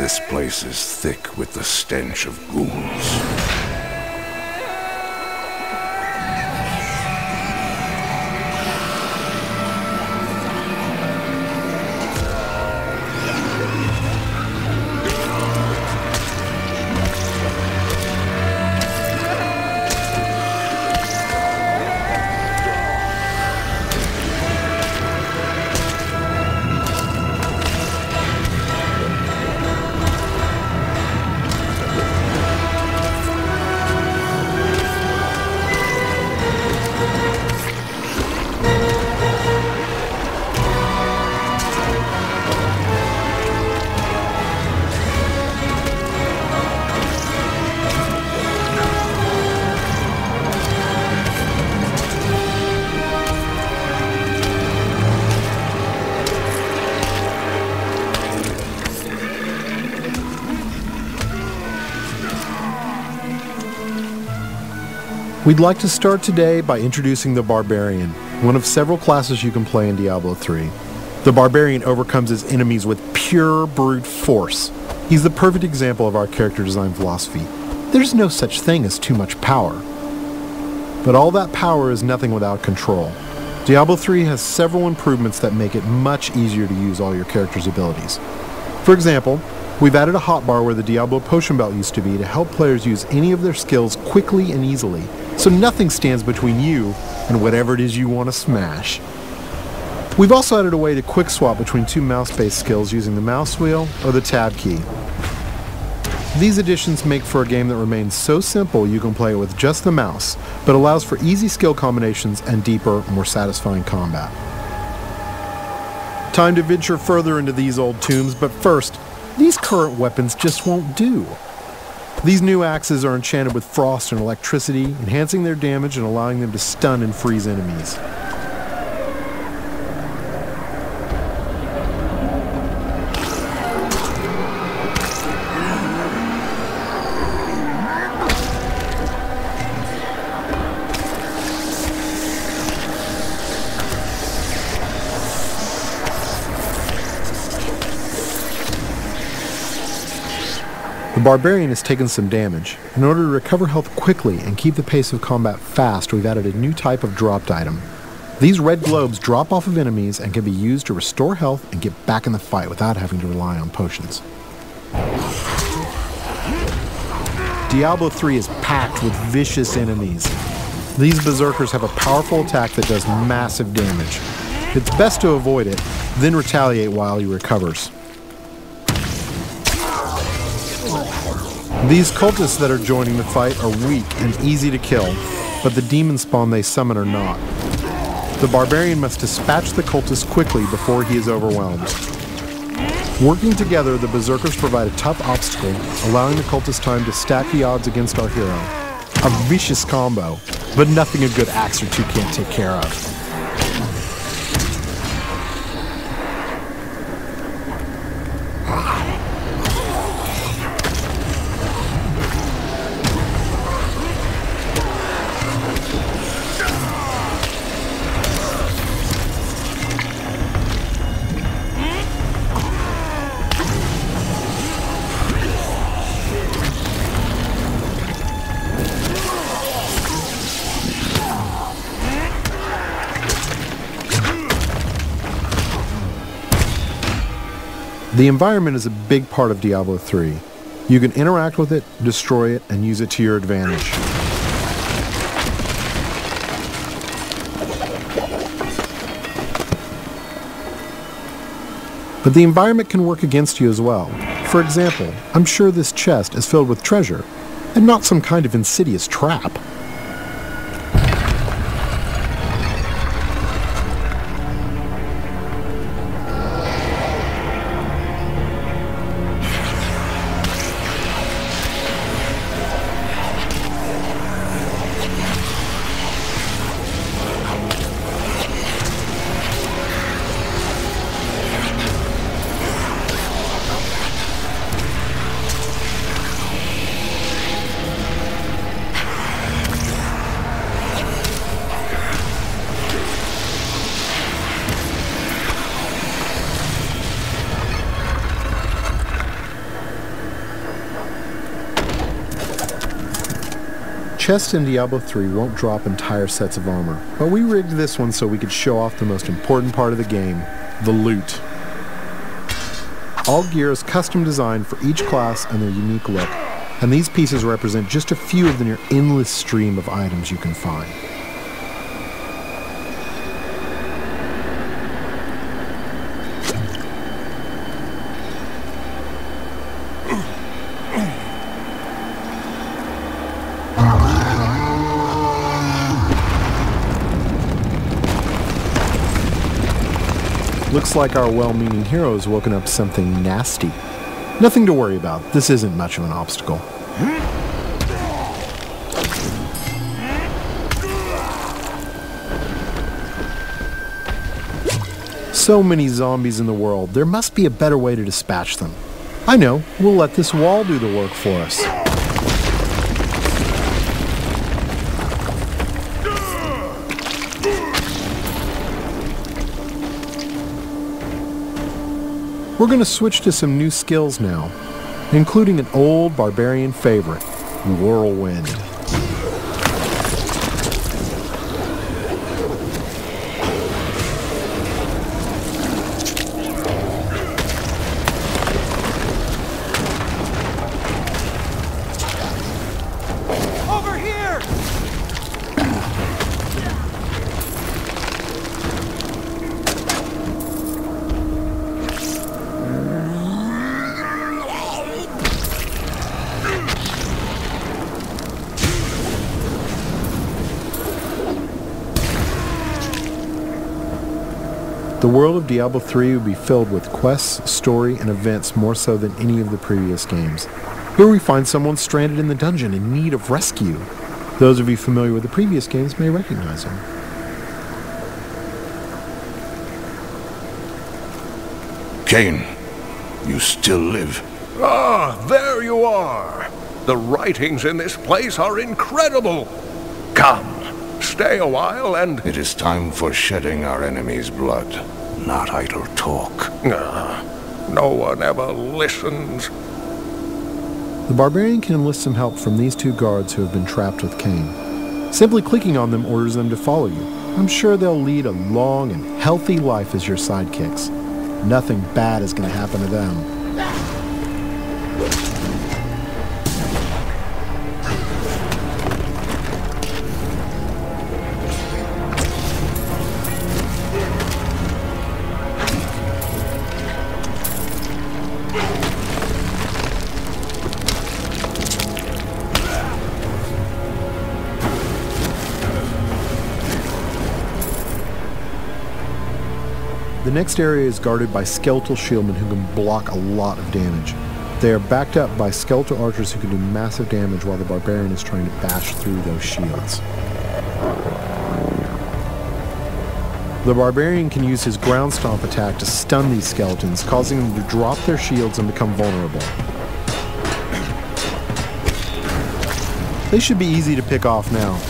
This place is thick with the stench of ghouls. We'd like to start today by introducing the Barbarian, one of several classes you can play in Diablo 3. The Barbarian overcomes his enemies with pure brute force. He's the perfect example of our character design philosophy. There's no such thing as too much power. But all that power is nothing without control. Diablo 3 has several improvements that make it much easier to use all your character's abilities. For example, we've added a hotbar where the Diablo potion belt used to be to help players use any of their skills quickly and easily, so nothing stands between you and whatever it is you want to smash. We've also added a way to quick swap between two mouse-based skills using the mouse wheel or the tab key. These additions make for a game that remains so simple you can play it with just the mouse, but allows for easy skill combinations and deeper, more satisfying combat. Time to venture further into these old tombs, but first, these current weapons just won't do. These new axes are enchanted with frost and electricity, enhancing their damage and allowing them to stun and freeze enemies. The Barbarian has taken some damage. In order to recover health quickly and keep the pace of combat fast, we've added a new type of dropped item. These red globes drop off of enemies and can be used to restore health and get back in the fight without having to rely on potions. Diablo 3 is packed with vicious enemies. These berserkers have a powerful attack that does massive damage. It's best to avoid it, then retaliate while he recovers. These cultists that are joining the fight are weak and easy to kill, but the demon spawn they summon are not. The Barbarian must dispatch the cultists quickly before he is overwhelmed. Working together, the berserkers provide a tough obstacle, allowing the cultists time to stack the odds against our hero. A vicious combo, but nothing a good axe or two can't take care of. The environment is a big part of Diablo 3. You can interact with it, destroy it, and use it to your advantage. But the environment can work against you as well. For example, I'm sure this chest is filled with treasure, and not some kind of insidious trap. chests in Diablo 3 won't drop entire sets of armor, but we rigged this one so we could show off the most important part of the game, the loot. All gear is custom designed for each class and their unique look, and these pieces represent just a few of the near endless stream of items you can find. Looks like our well-meaning hero has woken up something nasty. Nothing to worry about. This isn't much of an obstacle. So many zombies in the world. There must be a better way to dispatch them. I know. We'll let this wall do the work for us. We're going to switch to some new skills now, including an old barbarian favorite, Whirlwind. Over here! The world of Diablo 3 will be filled with quests, story, and events more so than any of the previous games. Here we find someone stranded in the dungeon in need of rescue. Those of you familiar with the previous games may recognize him. Cain, you still live. Ah, there you are. The writings in this place are incredible. Come, stay a while and... It is time for shedding our enemy's blood, not idle talk. No one ever listens. The barbarian can enlist some help from these two guards who have been trapped with Cain. Simply clicking on them orders them to follow you. I'm sure they'll lead a long and healthy life as your sidekicks. Nothing bad is going to happen to them. The next area is guarded by skeletal shieldmen who can block a lot of damage. They are backed up by skeletal archers who can do massive damage while the barbarian is trying to bash through those shields. The barbarian can use his ground stomp attack to stun these skeletons, causing them to drop their shields and become vulnerable. They should be easy to pick off now.